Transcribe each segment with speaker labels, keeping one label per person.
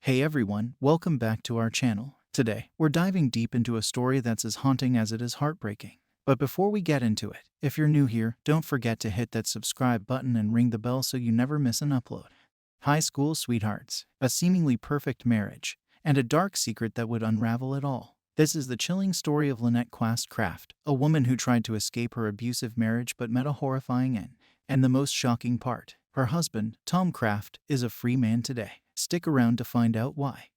Speaker 1: Hey everyone, welcome back to our channel. Today, we're diving deep into a story that's as haunting as it is heartbreaking. But before we get into it, if you're new here, don't forget to hit that subscribe button and ring the bell so you never miss an upload. High school sweethearts, a seemingly perfect marriage, and a dark secret that would unravel it all. This is the chilling story of Lynnette Craft, a woman who tried to escape her abusive marriage but met a horrifying end. And the most shocking part, her husband, Tom Craft, is a free man today. Stick around to find out why.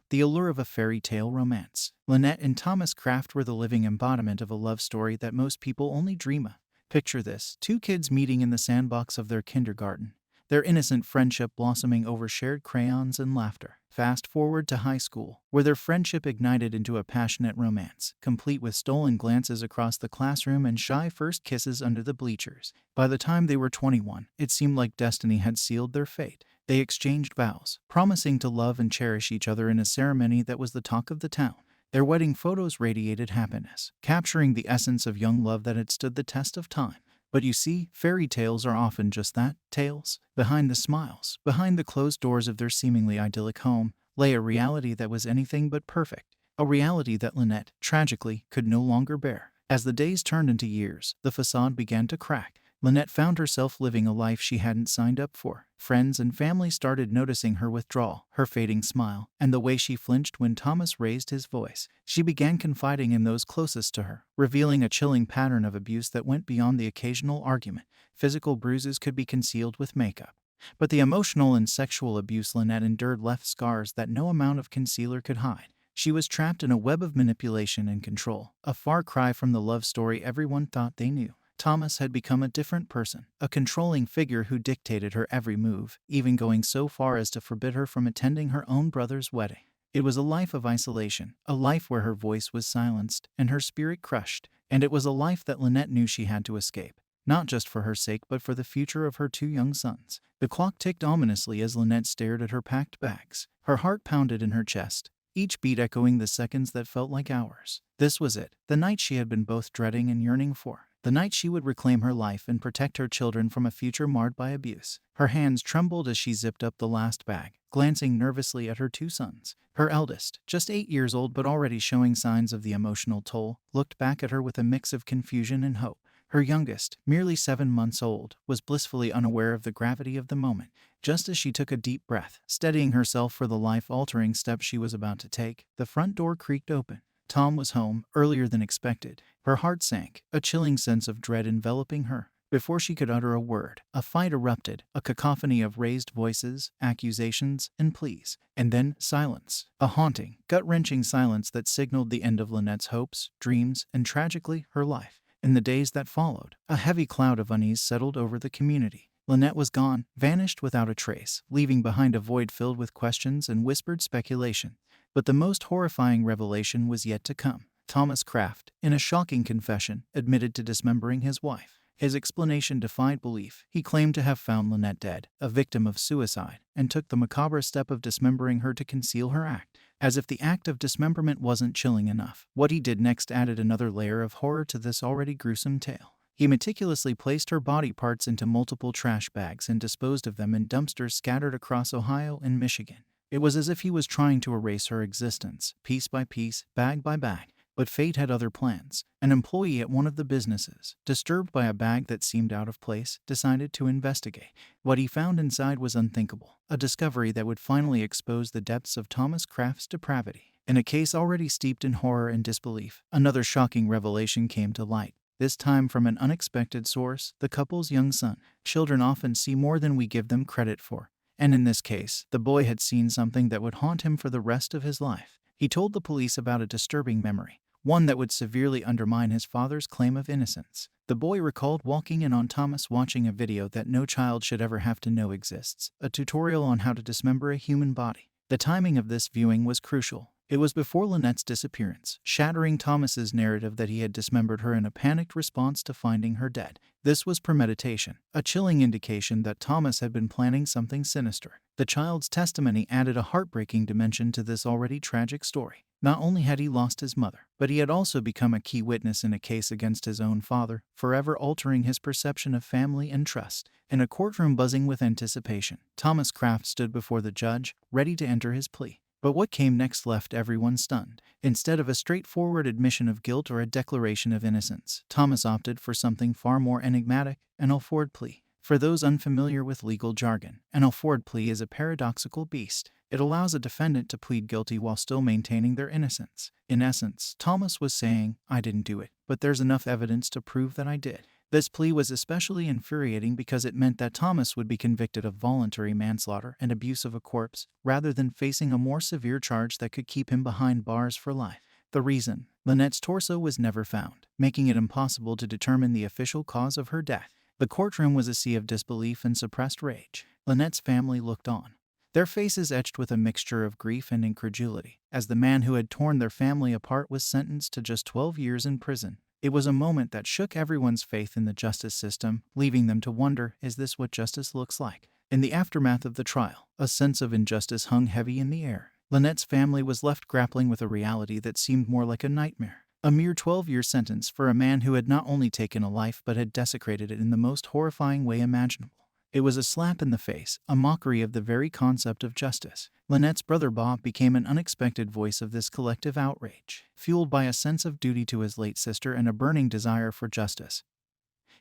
Speaker 1: The allure of a fairy tale romance. Lynnette and Thomas Craft were the living embodiment of a love story that most people only dream of. Picture this, two kids meeting in the sandbox of their kindergarten, their innocent friendship blossoming over shared crayons and laughter. Fast forward to high school, where their friendship ignited into a passionate romance, complete with stolen glances across the classroom and shy first kisses under the bleachers. By the time they were 21, it seemed like destiny had sealed their fate. They exchanged vows, promising to love and cherish each other in a ceremony that was the talk of the town. Their wedding photos radiated happiness, capturing the essence of young love that had stood the test of time. But you see, fairy tales are often just that, tales. Behind the smiles, behind the closed doors of their seemingly idyllic home, lay a reality that was anything but perfect. A reality that Lynnette, tragically, could no longer bear. As the days turned into years, the facade began to crack. Lynnette found herself living a life she hadn't signed up for. Friends and family started noticing her withdrawal, her fading smile, and the way she flinched when Thomas raised his voice. She began confiding in those closest to her, revealing a chilling pattern of abuse that went beyond the occasional argument. Physical bruises could be concealed with makeup, but the emotional and sexual abuse Lynnette endured left scars that no amount of concealer could hide. She was trapped in a web of manipulation and control, a far cry from the love story everyone thought they knew. Thomas had become a different person, a controlling figure who dictated her every move, even going so far as to forbid her from attending her own brother's wedding. It was a life of isolation, a life where her voice was silenced and her spirit crushed, and it was a life that Lynnette knew she had to escape, not just for her sake but for the future of her two young sons. The clock ticked ominously as Lynnette stared at her packed bags. Her heart pounded in her chest, each beat echoing the seconds that felt like hours. This was it, the night she had been both dreading and yearning for. The night she would reclaim her life and protect her children from a future marred by abuse. Her hands trembled as she zipped up the last bag, glancing nervously at her two sons. Her eldest, just 8 years old but already showing signs of the emotional toll, looked back at her with a mix of confusion and hope. Her youngest, merely 7 months old, was blissfully unaware of the gravity of the moment. Just as she took a deep breath, steadying herself for the life-altering step she was about to take, the front door creaked open. Tom was home, earlier than expected. Her heart sank, a chilling sense of dread enveloping her. Before she could utter a word, a fight erupted, a cacophony of raised voices, accusations, and pleas. And then silence. A haunting, gut-wrenching silence that signaled the end of Lynnette's hopes, dreams, and tragically, her life. In the days that followed, a heavy cloud of unease settled over the community. Lynnette was gone, vanished without a trace, leaving behind a void filled with questions and whispered speculation. But the most horrifying revelation was yet to come. Thomas Craft, in a shocking confession, admitted to dismembering his wife. His explanation defied belief. He claimed to have found Lynnette dead, a victim of suicide, and took the macabre step of dismembering her to conceal her act. As if the act of dismemberment wasn't chilling enough, what he did next added another layer of horror to this already gruesome tale. He meticulously placed her body parts into multiple trash bags and disposed of them in dumpsters scattered across Ohio and Michigan. It was as if he was trying to erase her existence, piece by piece, bag by bag. But fate had other plans. An employee at one of the businesses, disturbed by a bag that seemed out of place, decided to investigate. What he found inside was unthinkable, a discovery that would finally expose the depths of Thomas Craft's depravity. In a case already steeped in horror and disbelief, another shocking revelation came to light. This time from an unexpected source, the couple's young son. Children often see more than we give them credit for. And in this case, the boy had seen something that would haunt him for the rest of his life. He told the police about a disturbing memory, one that would severely undermine his father's claim of innocence. The boy recalled walking in on Thomas watching a video that no child should ever have to know exists, a tutorial on how to dismember a human body. The timing of this viewing was crucial. It was before Lynnette's disappearance, shattering Thomas's narrative that he had dismembered her in a panicked response to finding her dead. This was premeditation, a chilling indication that Thomas had been planning something sinister. The child's testimony added a heartbreaking dimension to this already tragic story. Not only had he lost his mother, but he had also become a key witness in a case against his own father, forever altering his perception of family and trust. In a courtroom buzzing with anticipation, Thomas Craft stood before the judge, ready to enter his plea. But what came next left everyone stunned. Instead of a straightforward admission of guilt or a declaration of innocence, Thomas opted for something far more enigmatic, an Alford plea. For those unfamiliar with legal jargon, an Alford plea is a paradoxical beast. It allows a defendant to plead guilty while still maintaining their innocence. In essence, Thomas was saying, "I didn't do it, but there's enough evidence to prove that I did." This plea was especially infuriating because it meant that Thomas would be convicted of voluntary manslaughter and abuse of a corpse, rather than facing a more severe charge that could keep him behind bars for life. The reason: Lynnette's torso was never found, making it impossible to determine the official cause of her death. The courtroom was a sea of disbelief and suppressed rage. Lynnette's family looked on, their faces etched with a mixture of grief and incredulity, as the man who had torn their family apart was sentenced to just 12 years in prison. It was a moment that shook everyone's faith in the justice system, leaving them to wonder, is this what justice looks like? In the aftermath of the trial, a sense of injustice hung heavy in the air. Lynnette's family was left grappling with a reality that seemed more like a nightmare. A mere 12-year sentence for a man who had not only taken a life but had desecrated it in the most horrifying way imaginable. It was a slap in the face, a mockery of the very concept of justice. Lynnette's brother Bob became an unexpected voice of this collective outrage. Fueled by a sense of duty to his late sister and a burning desire for justice,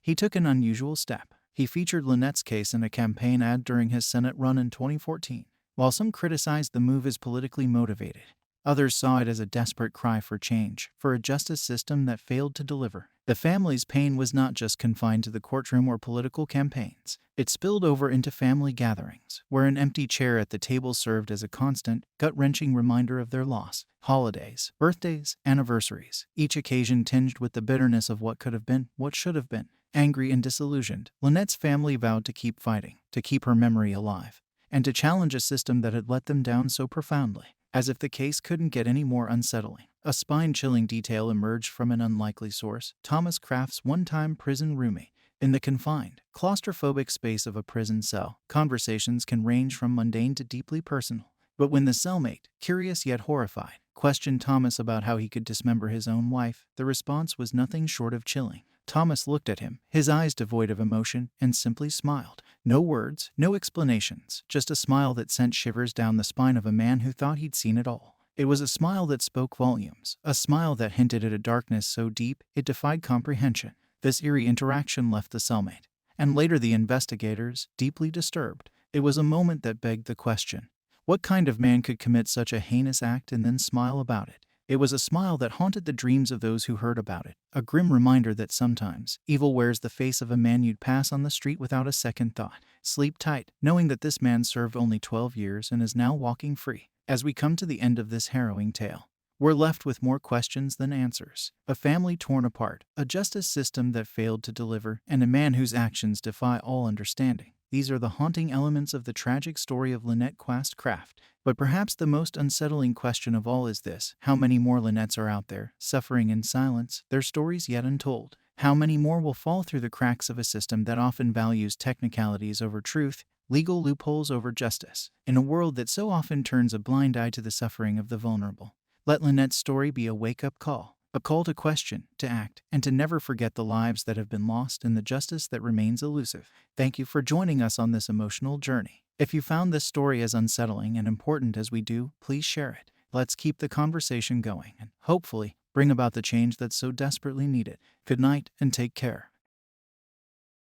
Speaker 1: he took an unusual step. He featured Lynnette's case in a campaign ad during his Senate run in 2014. While some criticized the move as politically motivated, others saw it as a desperate cry for change, for a justice system that failed to deliver. The family's pain was not just confined to the courtroom or political campaigns. It spilled over into family gatherings, where an empty chair at the table served as a constant, gut-wrenching reminder of their loss. Holidays, birthdays, anniversaries, each occasion tinged with the bitterness of what could have been, what should have been. Angry and disillusioned, Lynnette's family vowed to keep fighting, to keep her memory alive, and to challenge a system that had let them down so profoundly. As if the case couldn't get any more unsettling, a spine-chilling detail emerged from an unlikely source: Thomas Craft's one-time prison roomie. In the confined, claustrophobic space of a prison cell, conversations can range from mundane to deeply personal. But when the cellmate, curious yet horrified, questioned Thomas about how he could dismember his own wife, the response was nothing short of chilling. Thomas looked at him, his eyes devoid of emotion, and simply smiled. No words, no explanations, just a smile that sent shivers down the spine of a man who thought he'd seen it all. It was a smile that spoke volumes, a smile that hinted at a darkness so deep it defied comprehension. This eerie interaction left the cellmate, and later the investigators, deeply disturbed. It was a moment that begged the question: what kind of man could commit such a heinous act and then smile about it? It was a smile that haunted the dreams of those who heard about it, a grim reminder that sometimes evil wears the face of a man you'd pass on the street without a second thought. Sleep tight, knowing that this man served only 12 years and is now walking free. As we come to the end of this harrowing tale, we're left with more questions than answers. A family torn apart, a justice system that failed to deliver, and a man whose actions defy all understanding. These are the haunting elements of the tragic story of Lynnette Craft. But perhaps the most unsettling question of all is this: how many more Lynnettes are out there, suffering in silence, their stories yet untold? How many more will fall through the cracks of a system that often values technicalities over truth, legal loopholes over justice, in a world that so often turns a blind eye to the suffering of the vulnerable? Let Lynnette's story be a wake-up call. A call to question, to act, and to never forget the lives that have been lost and the justice that remains elusive. Thank you for joining us on this emotional journey. If you found this story as unsettling and important as we do, please share it. Let's keep the conversation going and, hopefully, bring about the change that's so desperately needed. Good night and take care.